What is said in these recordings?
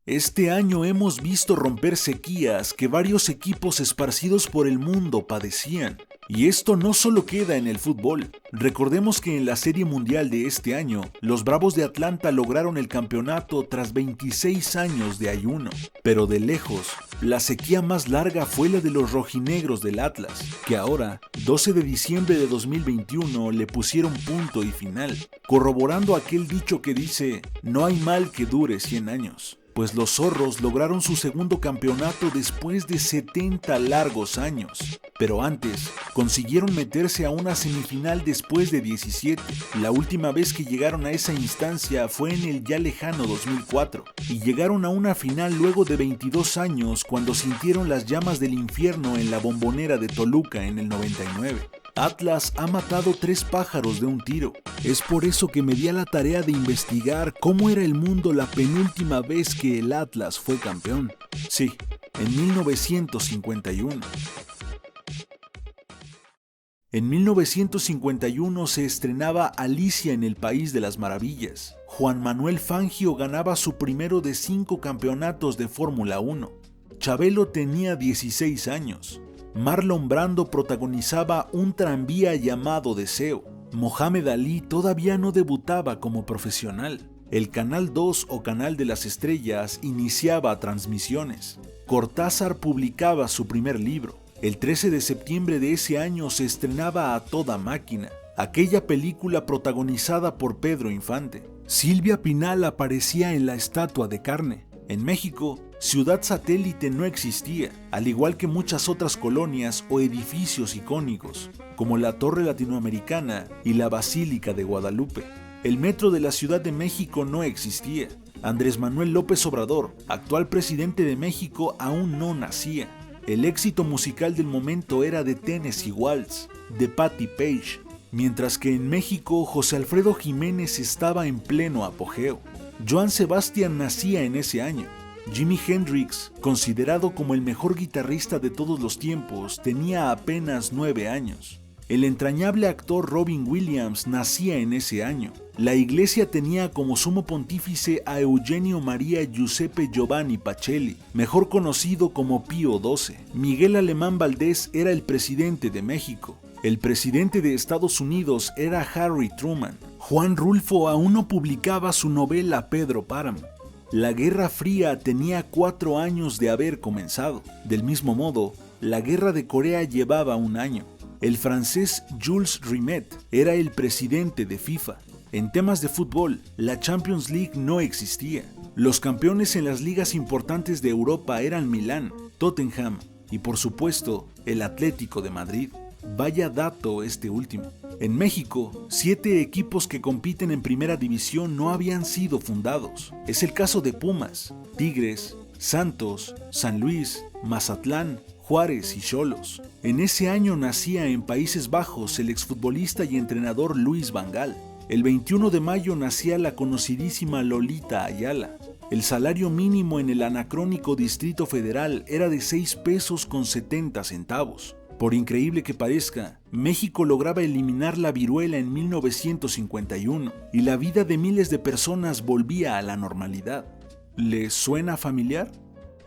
Este año hemos visto romper sequías que varios equipos esparcidos por el mundo padecían. Y esto no solo queda en el fútbol. Recordemos que en la Serie Mundial de este año, los Bravos de Atlanta lograron el campeonato tras 26 años de ayuno. Pero de lejos, la sequía más larga fue la de los rojinegros del Atlas, que ahora, 12 de diciembre de 2021, le pusieron punto y final, corroborando aquel dicho que dice, no hay mal que dure 100 años. Pues los zorros lograron su segundo campeonato después de 70 largos años. Pero antes, consiguieron meterse a una semifinal después de 17. La última vez que llegaron a esa instancia fue en el ya lejano 2004. Y llegaron a una final luego de 22 años cuando sintieron las llamas del infierno en la Bombonera de Toluca en el 99. Atlas ha matado 3 pájaros de un tiro. Es por eso que me di a la tarea de investigar cómo era el mundo la penúltima vez que el Atlas fue campeón. Sí, en 1951. En 1951 se estrenaba Alicia en el País de las Maravillas. Juan Manuel Fangio ganaba su primero de 5 campeonatos de Fórmula 1. Chabelo tenía 16 años. Marlon Brando protagonizaba un tranvía llamado Deseo. Mohamed Ali todavía no debutaba como profesional. El Canal 2 o Canal de las Estrellas iniciaba transmisiones. Cortázar publicaba su primer libro. El 13 de septiembre de ese año se estrenaba A Toda Máquina, aquella película protagonizada por Pedro Infante. Silvia Pinal aparecía en La Estatua de Carne. En México, Ciudad Satélite no existía, al igual que muchas otras colonias o edificios icónicos, como la Torre Latinoamericana y la Basílica de Guadalupe. El metro de la Ciudad de México no existía. Andrés Manuel López Obrador, actual presidente de México, aún no nacía. El éxito musical del momento era de Tennessee Waltz, de Patti Page, mientras que en México José Alfredo Jiménez estaba en pleno apogeo. Joan Sebastián nacía en ese año. Jimi Hendrix, considerado como el mejor guitarrista de todos los tiempos, tenía apenas 9 años. El entrañable actor Robin Williams nacía en ese año. La iglesia tenía como sumo pontífice a Eugenio María Giuseppe Giovanni Pacelli, mejor conocido como Pío XII. Miguel Alemán Valdés era el presidente de México. El presidente de Estados Unidos era Harry Truman. Juan Rulfo aún no publicaba su novela Pedro Páramo. La Guerra Fría tenía 4 años de haber comenzado. Del mismo modo, la Guerra de Corea llevaba 1 año. El francés Jules Rimet era el presidente de FIFA. En temas de fútbol, la Champions League no existía. Los campeones en las ligas importantes de Europa eran Milán, Tottenham y, por supuesto, el Atlético de Madrid. Vaya dato este último. En México, 7 equipos que compiten en primera división no habían sido fundados. Es el caso de Pumas, Tigres, Santos, San Luis, Mazatlán, Juárez y Xolos. En ese año nacía en Países Bajos el exfutbolista y entrenador Luis Van Gaal. El 21 de mayo nacía la conocidísima Lolita Ayala. El salario mínimo en el anacrónico Distrito Federal era de 6 pesos con 70 centavos. Por increíble que parezca, México lograba eliminar la viruela en 1951 y la vida de miles de personas volvía a la normalidad. ¿Les suena familiar?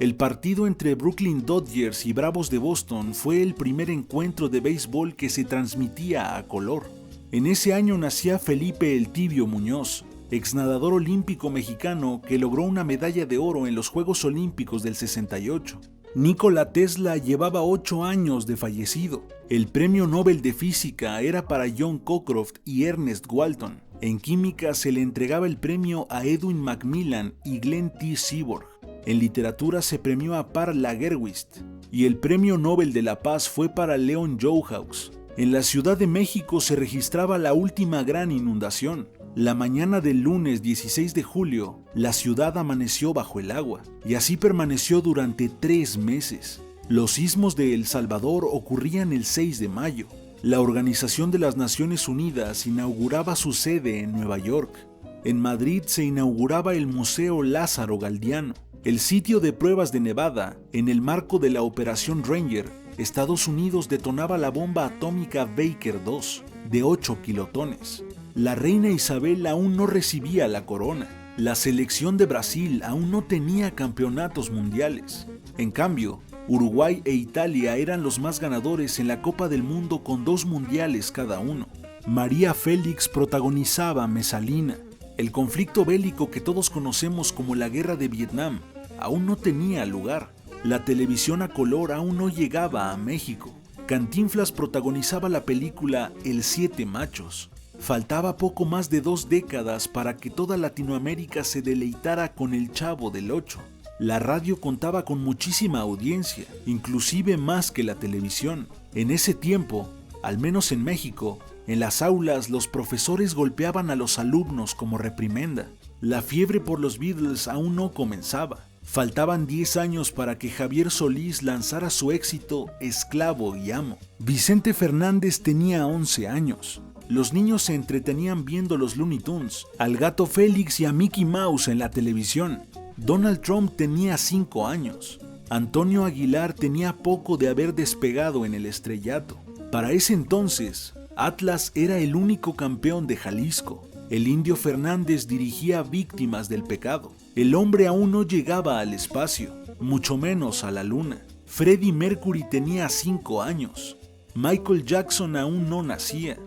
El partido entre Brooklyn Dodgers y Bravos de Boston fue el primer encuentro de béisbol que se transmitía a color. En ese año nacía Felipe El Tibio Muñoz, exnadador olímpico mexicano que logró una medalla de oro en los Juegos Olímpicos del 68. Nikola Tesla llevaba 8 años de fallecido. El premio Nobel de Física era para John Cockcroft y Ernest Walton. En química se le entregaba el premio a Edwin Macmillan y Glenn T. Seaborg. En literatura se premió a Parl Lagerwist. Y el premio Nobel de la Paz fue para Leon Jouhaux. En la Ciudad de México se registraba la última gran inundación. La mañana del lunes 16 de julio, la ciudad amaneció bajo el agua, y así permaneció durante 3 meses. Los sismos de El Salvador ocurrían el 6 de mayo. La Organización de las Naciones Unidas inauguraba su sede en Nueva York. En Madrid se inauguraba el Museo Lázaro Galdiano. El sitio de pruebas de Nevada, en el marco de la Operación Ranger, Estados Unidos detonaba la bomba atómica Baker II, de 8 kilotones. La reina Isabel aún no recibía la corona. La selección de Brasil aún no tenía campeonatos mundiales. En cambio, Uruguay e Italia eran los más ganadores en la Copa del Mundo con 2 mundiales cada uno. María Félix protagonizaba Mesalina. El conflicto bélico que todos conocemos como la Guerra de Vietnam aún no tenía lugar. La televisión a color aún no llegaba a México. Cantinflas protagonizaba la película El Siete Machos. Faltaba poco más de 2 décadas para que toda Latinoamérica se deleitara con El Chavo del Ocho. La radio contaba con muchísima audiencia, inclusive más que la televisión. En ese tiempo, al menos en México, en las aulas los profesores golpeaban a los alumnos como reprimenda. La fiebre por los Beatles aún no comenzaba. Faltaban 10 años para que Javier Solís lanzara su éxito Esclavo y Amo. Vicente Fernández tenía 11 años. Los niños se entretenían viendo los Looney Tunes, al gato Félix y a Mickey Mouse en la televisión. Donald Trump tenía 5 años. Antonio Aguilar tenía poco de haber despegado en el estrellato. Para ese entonces, Atlas era el único campeón de Jalisco. El Indio Fernández dirigía Víctimas del Pecado. El hombre aún no llegaba al espacio, mucho menos a la luna. Freddie Mercury tenía 5 años. Michael Jackson aún no nacía.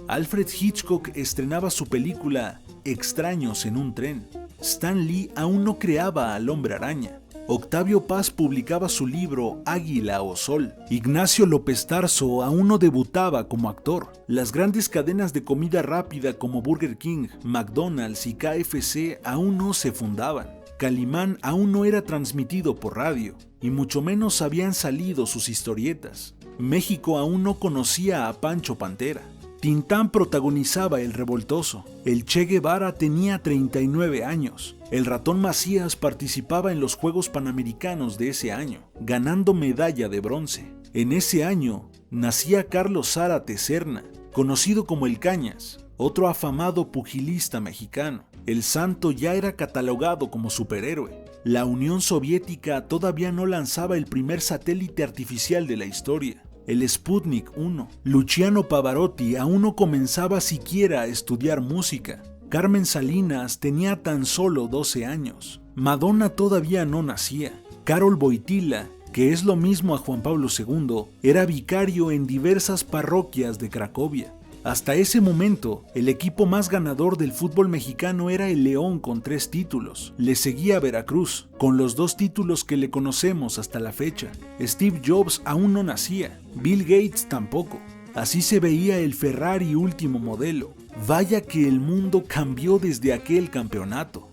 Alfred Hitchcock estrenaba su película Extraños en un tren. Stan Lee aún no creaba al Hombre Araña. Octavio Paz publicaba su libro Águila o Sol. Ignacio López Tarso aún no debutaba como actor. Las grandes cadenas de comida rápida como Burger King, McDonald's y KFC aún no se fundaban. Calimán aún no era transmitido por radio, y mucho menos habían salido sus historietas. México aún no conocía a Pancho Pantera. Tintán protagonizaba El Revoltoso. El Che Guevara tenía 39 años. El Ratón Macías participaba en los Juegos Panamericanos de ese año, ganando medalla de bronce. En ese año nacía Carlos Zárate Serna, conocido como El Cañas, otro afamado pugilista mexicano. El Santo ya era catalogado como superhéroe. La Unión Soviética todavía no lanzaba el primer satélite artificial de la historia, el Sputnik 1. Luciano Pavarotti aún no comenzaba siquiera a estudiar música. Carmen Salinas tenía tan solo 12 años. Madonna todavía no nacía. Karol Wojtyła, que es lo mismo a Juan Pablo II, era vicario en diversas parroquias de Cracovia. Hasta ese momento, el equipo más ganador del fútbol mexicano era el León con 3 títulos. Le seguía Veracruz, con los 2 títulos que le conocemos hasta la fecha. Steve Jobs aún no nacía, Bill Gates tampoco. Así se veía el Ferrari último modelo. Vaya que el mundo cambió desde aquel campeonato.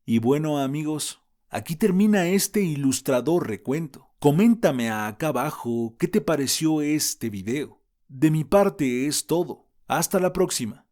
Y bueno, amigos, aquí termina este ilustrador recuento. Coméntame acá abajo qué te pareció este video. De mi parte es todo. Hasta la próxima.